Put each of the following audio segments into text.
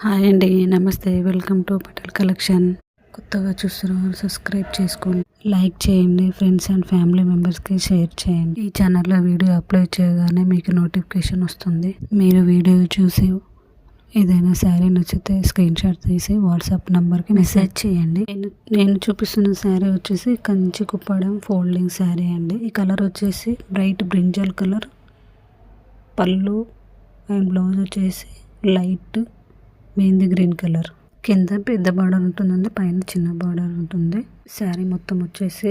Hi అండి, నమస్తే. Welcome to Patel collection. కొత్తగా చూస్తున్నారు సబ్స్క్రైబ్ చేసుకోండి, లైక్ చేయండి, ఫ్రెండ్స్ అండ్ ఫ్యామిలీ మెంబర్స్కి షేర్ చేయండి. ఈ ఛానల్లో వీడియో అప్లోడ్ చేయగానే మీకు నోటిఫికేషన్ వస్తుంది. మీరు వీడియో చూసి ఏదైనా శారీ నచ్చితే స్క్రీన్ షాట్ తీసి వాట్సాప్ నంబర్కి మెసేజ్ చేయండి. నేను చూపిస్తున్న శారీ వచ్చేసి కంచి కుప్పడం ఫోల్డింగ్ శారీ అండి. ఈ కలర్ వచ్చేసి బ్రైట్ బ్రింజల్ కలర్. పళ్ళు అండ్ బ్లౌజ్ వచ్చేసి లైట్ మెహందీ గ్రీన్ కలర్. కింద పెద్ద బార్డర్ ఉంటుందండి, పైన చిన్న బార్డర్ ఉంటుంది. శారీ మొత్తం వచ్చేసి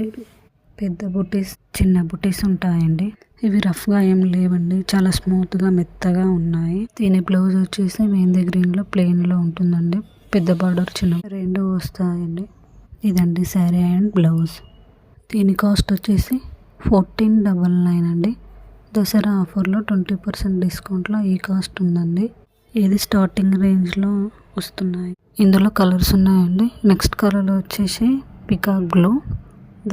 పెద్ద బుటీస్ చిన్న బుటీస్ ఉంటాయండి. ఇవి రఫ్గా ఏం లేవండి, చాలా స్మూత్గా మెత్తగా ఉన్నాయి. దీని బ్లౌజ్ వచ్చేసి మెహందీ గ్రీన్లో ప్లెయిన్లో ఉంటుందండి. పెద్ద బార్డర్ చిన్న రెండు వస్తాయండి. ఇదండి శారీ అండ్ బ్లౌజ్. దీని కాస్ట్ వచ్చేసి 1499 అండి. దసరా ఆఫర్లో 20% డిస్కౌంట్లో ఈ కాస్ట్ ఉందండి. ఇది స్టార్టింగ్ రేంజ్లో వస్తున్నాయి. ఇందులో కలర్స్ ఉన్నాయండి. నెక్స్ట్ కలర్ వచ్చేసి పికాక్ బ్లూ,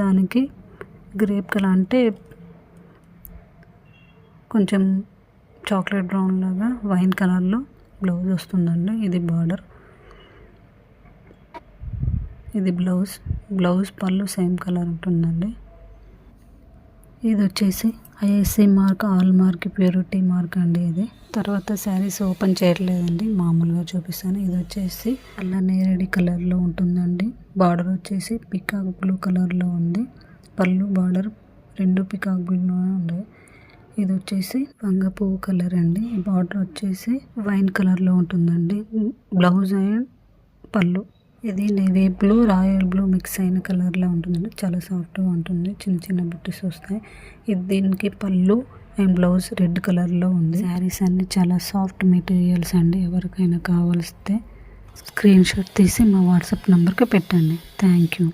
దానికి గ్రేప్ కలర్ అంటే కొంచెం చాక్లెట్ బ్రౌన్ లాగా వైన్ కలర్లో బ్లౌజ్ వస్తుందండి. ఇది బార్డర్, ఇది బ్లౌజ్ పళ్ళు సేమ్ కలర్ ఉంటుందండి. ఇది వచ్చేసి ISI mark, all mark, purity mark అండి. ఇది తర్వాత శారీస్ ఓపెన్ చేయట్లేదండి, మామూలుగా చూపిస్తాను. ఇది వచ్చేసి అల్ల నేరేడి కలర్లో ఉంటుందండి. బార్డర్ వచ్చేసి పికాక్ బ్లూ కలర్లో ఉంది. పళ్ళు బార్డర్ రెండు పికాక్ బ్లూలోనే ఉంది. ఇది వచ్చేసి వంగ పువ్వు కలర్ అండి. బార్డర్ వచ్చేసి వైన్ కలర్లో ఉంటుందండి. బ్లౌజ్ అండ్ పళ్ళు ఇది navy blue, royal blue mix అయిన కలర్లో ఉంటుందండి. చాలా సాఫ్ట్గా ఉంటుంది, చిన్న చిన్న బుట్టీస్ వస్తాయి. ఇది దీనికి పళ్ళు అండ్ బ్లౌజ్ రెడ్ కలర్లో ఉంది. శారీస్ అన్ని చాలా సాఫ్ట్ మెటీరియల్స్ అండి. ఎవరికైనా కావాల్స్తే స్క్రీన్ షాట్ తీసి మా వాట్సాప్ నెంబర్కి పెట్టండి. Thank you.